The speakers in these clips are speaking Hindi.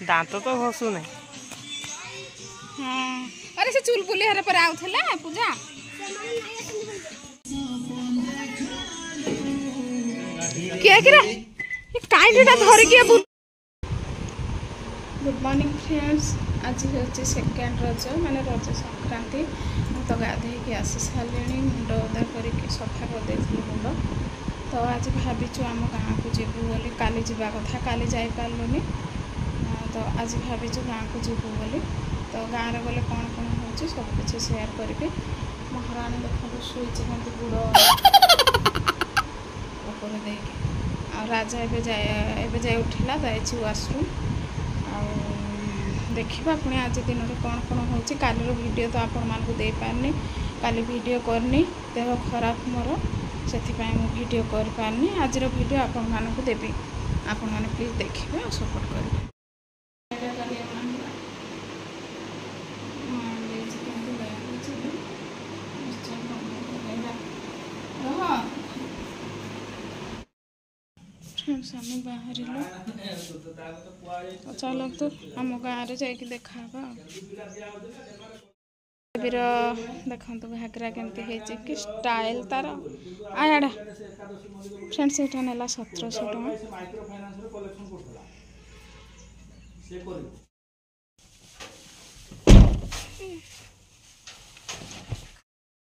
दांत तो घसु नहीं। हाँ अरे से चुलबुली हरे पर आउथले पूजा क्या करे ये काईटा धर के गुड मॉर्निंग फ्रेंड्स। आज हूँ सेकेंड रज माने रज संक्रांति तो गाधे के आसी सारे मुंड ओदा करके सफा करदे मुंड तो आज भाविचु आम गाँव को जीवु बोली काली जावा कथा काली जापारूनी तो आज भाविचु गाँव को जीवु बोली तो गाँव में गले कौन कौन हो सबकि सेयार करी महाराणी देखो शुईचे गुड़ ऊपर दे राजा एवं जाए उठिला जाइए वाशरूम देखा पुणी आज दिन में कौन कौन हो काली वीडियो तो आपण मानक दे पारनी काली वीडियो करनी देह खराब मोर से वीडियो कर पारनी आज वीडियो आपण मानक देवी आपण मैंने प्लीज देखिए और सपोर्ट करेंगे। आम बाहर चलो तो आम गाँव जाकि देखा देखो घाघरा केमती कि स्टाइल तार आयाडा फ्रेंड्स यहाँ नेला 1700 टଙ୍କା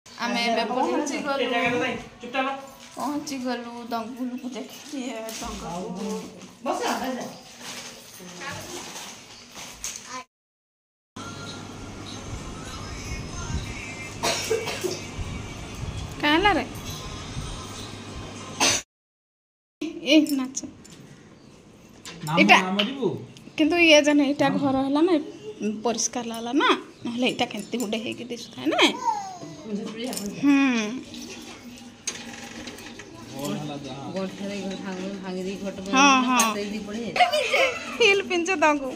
आम पहुँची गलु दंगुल को देखिए कहला रे ए नाच इटा किंतु ये जन इटा घर हला ना परिष्कार लागला ना नहले इटा केंती गुडे हे के दिसु थाए ना हाँ हाँ हिल पिंचे दंगु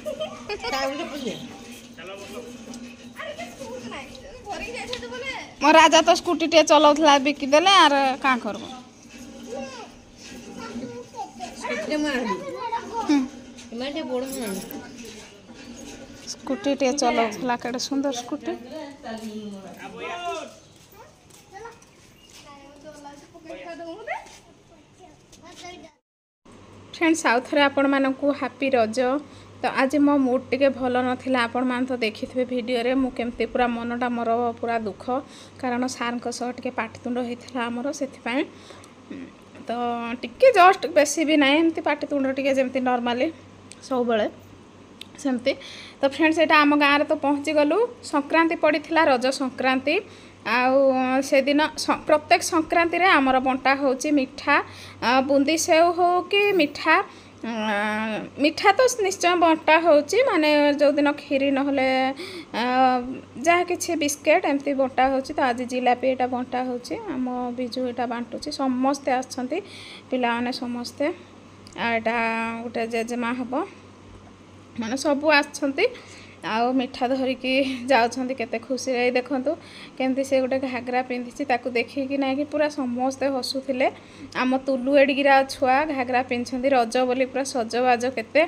मो राजा तो स्कूटी टे चलाउथला बिकी देले आर का करबो स्कूटी टे चलाउथला केडे सुंदर स्कूटी फ्रेंड्स आउ थे आपण मानकु हैप्पी रज तो आज मो मूड टिके भल नथिला आपण मान तो देखिथे वीडियो रे मु केमती पूरा मनटा मोर पूरा दुख कारण सार सह टिके पाटितुंड होइथिला हमर सेथि पय तो टिके जस्ट बेसी भी नाही एमती पाटितुंड टिके जेमती नॉर्मली सब बेले सेमती तो फ्रेंड्स एटा आम गाँव रे तो पहुँची गलु संक्रांति पड़ीथिला रज संक्रांति आउ से दिन प्रत्येक संक्रांति रे आमर बंटा होची मिठा बुंदी सेव हो कि मिठा मिठा तो निश्चय बंटा होची माने जो दिन खीरी नहले जहाँ किसी बिस्केट एमती बंटा होची तो आज जिलापी एटा बंटा होची आम बिजु एटा बांटुची समस्ते आछंती पिला माने समस्ते एटा गोटे जेजेमा हबो माने सबू आछंती आउ मिठा धरिकी जाउछंती केते खुशी रे देखंतु केमती से गोटे घाघरा पिंधिची ताकू देखि कि ना कि पूरा समस्ते हसुथिले आम तुलु एडिगिरा छुआ घाघरा पिंधछंती रज बोली पूरा सजबाज केते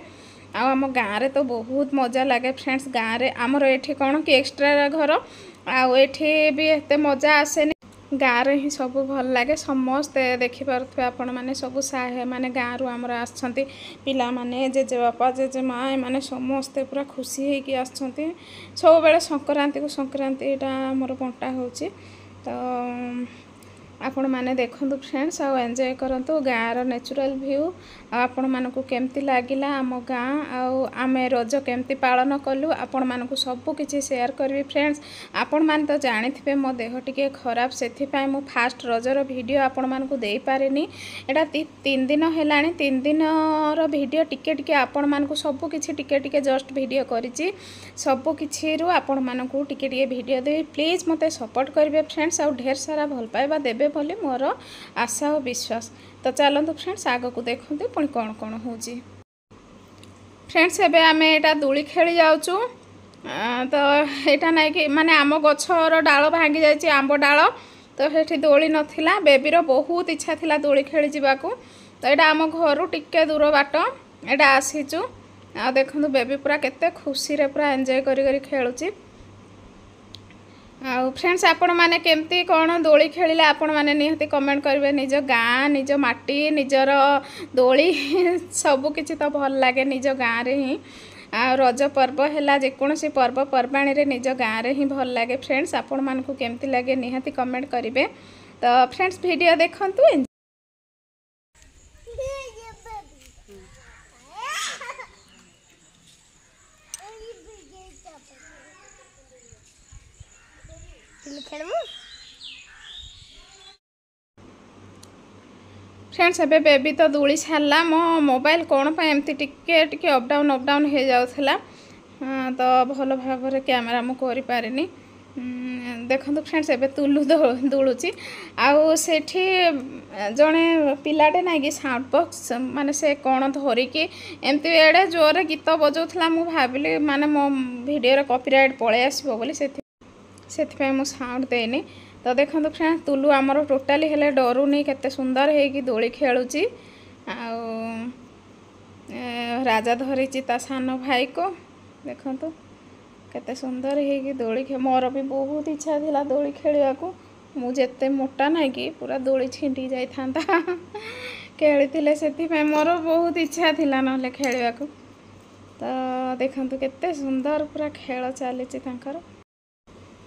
आउ आम गाँव रे तो बहुत मजा लागे फ्रेंड्स गाँव रे आमर एठी कोन कि एक्स्ट्रा घर आउ एठी भी एते मजा आसेनी गाँव रे ही सब भल लगे समस्ते देखि पारुथबे आपण माने सब साहे माने गाँव रु आमर आछंती पिला माने जेजे बापा जेजे माँ माने समस्ते पूरा खुशी हे कि आछंती सब बेले संक्रांति को संक्रांति एटा मोर बंटा होची तो आपण माने देखंतु फ्रेंड्स आ एंजॉय करंतु गाँव रो नेचुरल व्यू आपण मानकु केमती लागिला आम गाँ आमे रज केमती पालन कलु आपण मानकु सब किछि शेयर करबी फ्रेंड्स आपण मान तो जानिथिबे मो देह टिके खराब सेथि पय मु फास्ट रजर वीडियो आपण मानकु देई पारेनी एटा 3 दिन हेलानी 3 दिन रो वीडियो टिके टिके आपण मानकु सब किछि टिके टिके जस्ट वीडियो करिछि सब किछि रु आपण मानकु टिके टिके वीडियो देबी प्लीज मते सपोर्ट करबे फ्रेंड्स आ ढेर सारा भल पाइबा देबे बोली मोर आशा और विश्वास तो चलतु फ्रेंड्स आग को देखते पुणी कौन कौन हो फ्रेंड्स एबे आमे एटा दूली खेली जाऊचु तो यहाँ ना कि माने आम गछर डाल भांगी जाइए आंब डाल तो ये दोली नथिला बेबीर बहुत इच्छा थिला दोली खेली जावाकू तो यहाँ आम घर टिके दूर बाट यहाँ आसीचु आ देखु बेबी पूरा केते खुशी रे पूरा एंजॉय करी खेलुची। आ फ्रेंड्स आपण माने केमती कौन दोली खेलिले आपण माने निहती कमेंट करेंगे निज गाँ निज माटी निजर दोली सब किछि तो भल लागे निज गाँ रे ही आ रज पर्व है जेकोसी पर्वपर्वाणी रे निज गाँ रे ही भल लागे। फ्रेंड्स आपण मानकु केमती लागे निहती कमेंट करेंगे। तो फ्रेंड्स वीडियो देखंतु फ्रेंड्स एबे बेबी तो दूली छाला मो मोबाइल कौन पर एमती टिके टिके अपडाउन हो जाउथला तो भल भाव कैमेरा मु करि पारिनी। देखो फ्रेंड्स एबे तुलु दूलुची आउ सेठी जड़े पिलाटे ना कि साउंड बॉक्स माने से कौन धरिकी एमती एडे जोरे गीत बजाउथला मु भाबिली माने मो वीडियो रे कॉपीराइट पळे आसीबो बोली से मु साउंड देनी। तो देखो फ्रेंड्स तुलु आमर टोटाली हेले डरुनी केते सुंदर है दोली खेलुची राजा धरीची ता सान भाई को देखो केते सुंदर है दोली मोर भी बहुत इच्छा थिला दोली खेलिया को मु जेते मोटा ना कि पूरा दोली छिंटी जाई थांता खेली से मोर बहुत इच्छा थिला नहले खेलिया को। तो देखो केते सुंदर पूरा खेल चली तांकर।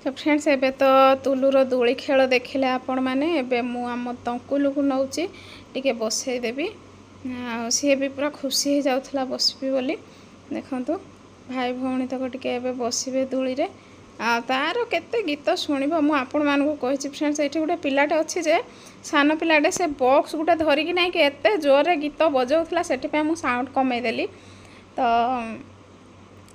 तो फ्रेंड्स एबे तो तुलुर दोली खेल देखिले आपण माने एबे मु आम तंकुलु को नौची टिके बसई देबी आ सी भी पूरा खुशी हो जाउथला बसबी बोली। देखंतु भाई भौणी तक टिके एबे बसिबे दोली रे आ तार केते गीत सुनिबो मु आपण मानकु कहिछि। फ्रेंड्स एठी गुटे पिलाटे अछि जे सान पिलाटे से बॉक्स गुटे धरि कि नै कि एते जोर रे गीत बजाउथला सेठी पे मु साउंड कमै देली। तो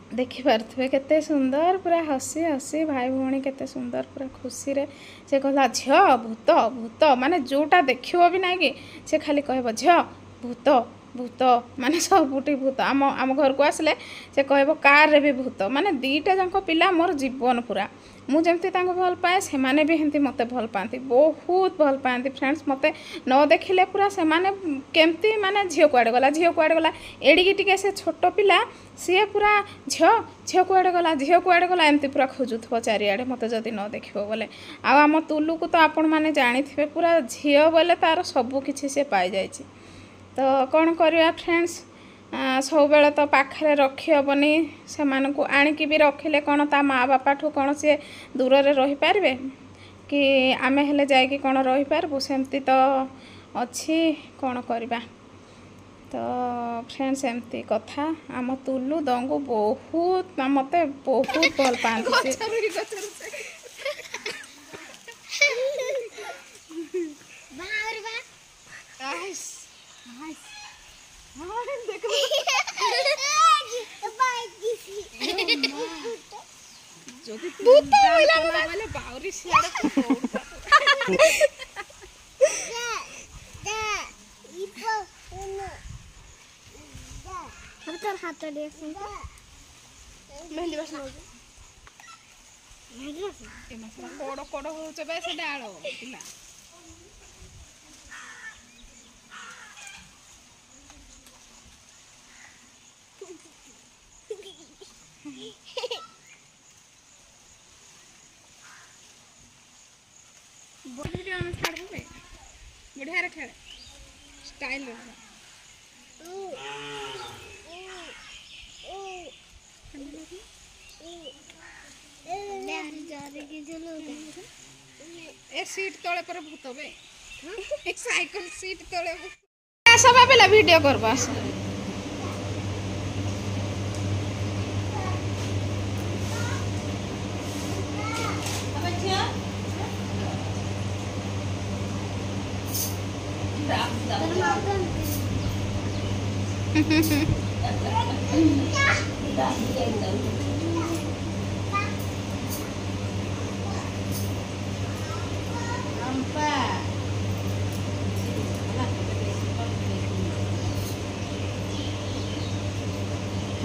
देखि पारथुबे केते सुंदर पूरा हसी हसी भाई भौणी केते सुंदर पूरा खुशी रे से कहला झियो भूत भूत माने जोटा देखिबो भी नै कि से खाली कहबो झियो भूत भूत माने सबुटी भूत आम घर को आसले से कहबो कार रे भी भूत माने दीटा जांको पिला मोर जीवन पूरा मु जेमती तांको भल पाए से माने भी हेंती मते भल पाती बहुत भल पाती। फ्रेंड्स मते न देखिले पूरा से माने केमती माने झियो कुआडे गला एडिकी टिके से छोट पिला सी पूरा झियो झियो कुआडे गला एमती पूरा खोजुथबो चारिआडे मते जदी न देखिबो बोले। आ आम तुलु को तो आपण माने जानिथिबे पूरा झियो बोले तार सब किछि से पाई जायछि। तो कौन करवा फ्रेंड्स सब बेले तो पाखे रखी हेबनी से मानकु आनिकी भी रखिले कौन ता माँ बापा ठू कौन सी दूर रे रही पारबे कि आमे हेले जाइकी कौन रही पारबु सेमती तो अच्छी कौन करवा। तो फ्रेंड्स एमती कथा आम तुलु दंगु बहुत मते बहुत भल पाती बढ़िया रे खेल स्टाइल ए सीट तले पर भूत बे एक साइकिल सीट तले सब बेला वीडियो करबा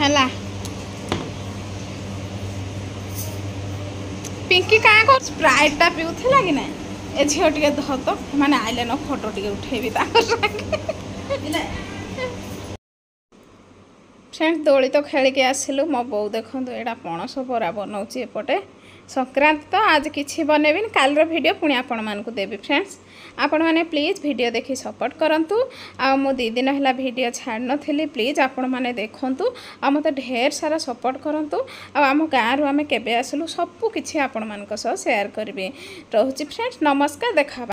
ହେଲା पिंकी क्या कर स्प्राइटा पीउथिला कि ना ए झील टे ध तो मैंने आइले न फोटो टे उठेबी फ्रेंड्स दोली तो खेलिक आसिलु मो बो देखो यहाँ पणस बरा बनाऊँगी एपटे संक्रांति तो आज किसी बनैबी काल वीडियो पुणी आपण मानक देवी फ्रेंड्स आपण मैंने प्लीज वीडियो देखी सपोर्ट करंतु आ मो 2 दिन है वीडियो छाड़ नथली प्लीज आपण मैंने देखंतु आ मते ढेर सारा सपोर्ट करंतु आ आम गाँव रू आम केबे आसलु सबु किछि आपण मानक सह शेयर करबे। रहूची फ्रेंड्स नमस्कार देखा।